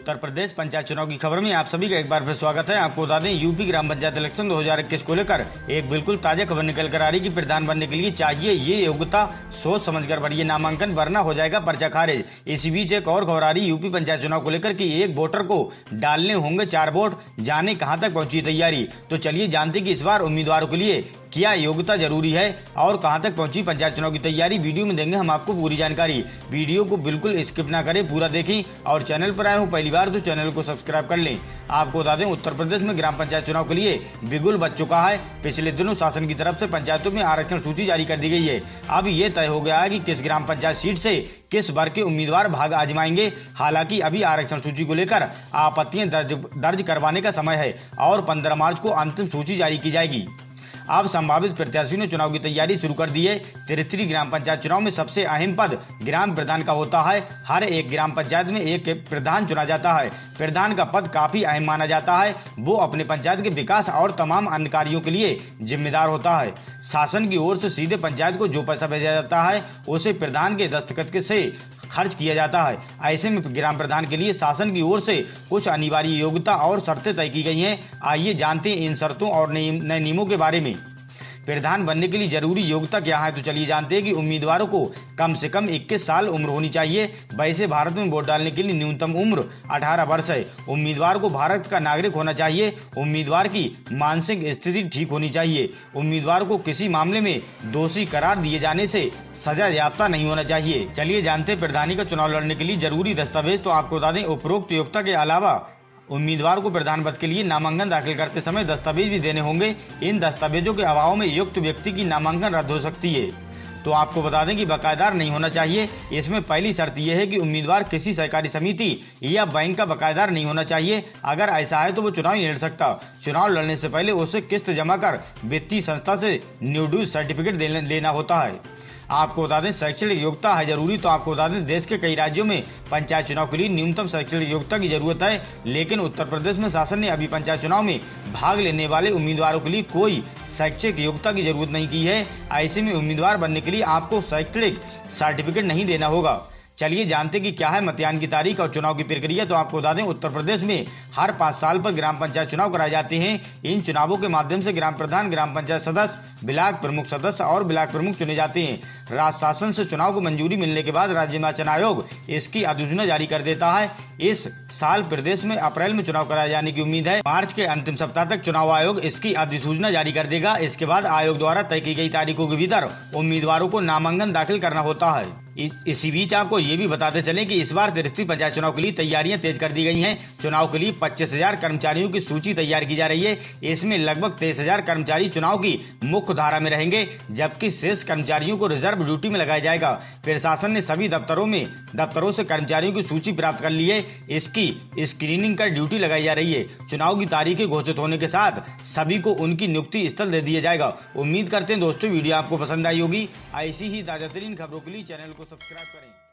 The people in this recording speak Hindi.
उत्तर प्रदेश पंचायत चुनाव की खबर में आप सभी का एक बार फिर स्वागत है। आपको बता दें, यूपी ग्राम पंचायत इलेक्शन 2021 को लेकर एक बिल्कुल ताजा खबर निकल कर आ रही कि प्रधान बनने के लिए चाहिए ये योग्यता, सोच समझकर भरिए नामांकन वरना हो जाएगा पर्चा खारिज। इसी बीच एक और खबर आ रही यूपी पंचायत चुनाव को लेकर कि एक वोटर को डालने होंगे 4 वोट, जाने कहां तक पहुंची तैयारी। तो चलिए जानते कि इस बार उम्मीदवारों के लिए क्या योग्यता जरूरी है और कहां तक पहुंची पंचायत चुनाव की तैयारी। वीडियो में देंगे हम आपको पूरी जानकारी। वीडियो को बिल्कुल स्किप ना करें, पूरा देखें और चैनल पर आए हो पहली बार तो चैनल को सब्सक्राइब कर लें। आपको बता दें, उत्तर प्रदेश में ग्राम पंचायत चुनाव के लिए बिगुल बज चुका है। पिछले दिनों शासन की तरफ से पंचायतों में आरक्षण सूची जारी कर दी गई है। अब ये तय हो गया है कि किस ग्राम पंचायत सीट से किस वर्ग के उम्मीदवार भाग आजमाएंगे। हालांकि अभी आरक्षण सूची को लेकर आपत्तियां दर्ज करवाने का समय है और 15 मार्च को अंतिम सूची जारी की जाएगी। अब संभावित प्रत्याशियों ने चुनाव की तैयारी शुरू कर दी है। त्रिस्तरीय ग्राम पंचायत चुनाव में सबसे अहम पद ग्राम प्रधान का होता है। हर एक ग्राम पंचायत में एक प्रधान चुना जाता है। प्रधान का पद काफी अहम माना जाता है। वो अपने पंचायत के विकास और तमाम अन्य कार्यों के लिए जिम्मेदार होता है। शासन की ओर से सीधे पंचायत को जो पैसा भेजा जाता है उसे प्रधान के दस्तखत से खर्च किया जाता है। ऐसे में ग्राम प्रधान के लिए शासन की ओर से कुछ अनिवार्य योग्यता और शर्तें तय की गई हैं। आइए जानते हैं इन शर्तों और नए नियमों के बारे में। प्रधान बनने के लिए जरूरी योग्यता क्या है, तो चलिए जानते हैं कि उम्मीदवारों को कम से कम 21 साल उम्र होनी चाहिए। वैसे भारत में वोट डालने के लिए न्यूनतम उम्र 18 वर्ष है। उम्मीदवार को भारत का नागरिक होना चाहिए। उम्मीदवार की मानसिक स्थिति ठीक होनी चाहिए। उम्मीदवार को किसी मामले में दोषी करार दिए जाने से सजा याफ्ता नहीं होना चाहिए। चलिए जानते हैं प्रधानी का चुनाव लड़ने के लिए जरूरी दस्तावेज। तो आपको बता दें, उपरोक्त योग्यता के अलावा उम्मीदवार को प्रधान पद के लिए नामांकन दाखिल करते समय दस्तावेज भी देने होंगे। इन दस्तावेजों के अभाव में युक्त व्यक्ति की नामांकन रद्द हो सकती है। तो आपको बता दें कि बकायेदार नहीं होना चाहिए। इसमें पहली शर्त यह है कि उम्मीदवार किसी सहकारी समिति या बैंक का बकायेदार नहीं होना चाहिए। अगर ऐसा है तो वो चुनाव नहीं लड़ सकता। चुनाव लड़ने से पहले उसे किस्त जमा कर वित्तीय संस्था से न्यू ड्यू सर्टिफिकेट लेना होता है। आपको बता दें, शैक्षणिक योग्यता है जरूरी। तो आपको बता दें, देश के कई राज्यों में पंचायत चुनाव के लिए न्यूनतम शैक्षणिक योग्यता की जरूरत है, लेकिन उत्तर प्रदेश में शासन ने अभी पंचायत चुनाव में भाग लेने वाले उम्मीदवारों के लिए कोई शैक्षिक योग्यता की जरूरत नहीं की है। ऐसे में उम्मीदवार बनने के लिए आपको शैक्षणिक सर्टिफिकेट नहीं देना होगा। चलिए जानते कि क्या है मतदान की तारीख और चुनाव की प्रक्रिया। तो आपको बता दें, उत्तर प्रदेश में हर 5 साल पर ग्राम पंचायत चुनाव कराए जाते हैं। इन चुनावों के माध्यम से ग्राम प्रधान, ग्राम पंचायत सदस्य, ब्लॉक प्रमुख सदस्य और ब्लॉक प्रमुख चुने जाते हैं। राज्य शासन से चुनाव को मंजूरी मिलने के बाद राज्य निर्वाचन आयोग इसकी अधिसूचना जारी कर देता है। इस साल प्रदेश में अप्रैल में चुनाव कराए जाने की उम्मीद है। मार्च के अंतिम सप्ताह तक चुनाव आयोग इसकी अधिसूचना जारी कर देगा। इसके बाद आयोग द्वारा तय की गई तारीखों के भीतर उम्मीदवारों को नामांकन दाखिल करना होता है। इसी बीच आपको ये भी बताते चले कि इस बार त्रिस्तरीय पंचायत चुनाव के लिए तैयारियां तेज कर दी गई हैं। चुनाव के लिए 25,000 कर्मचारियों की सूची तैयार की जा रही है। इसमें लगभग 23,000 कर्मचारी चुनाव की मुख्य धारा में रहेंगे, जबकि शेष कर्मचारियों को रिजर्व ड्यूटी में लगाया जाएगा। प्रशासन ने सभी दफ्तरों से कर्मचारियों की सूची प्राप्त कर ली है। इसकी स्क्रीनिंग कर ड्यूटी लगाई जा रही है। चुनाव की तारीखें घोषित होने के साथ सभी को उनकी नियुक्ति स्थल दे दिया जाएगा। उम्मीद करते हैं दोस्तों वीडियो आपको पसंद आई होगी। ऐसी ही ताजा तरीन खबरों के लिए चैनल को सब्सक्राइब करें।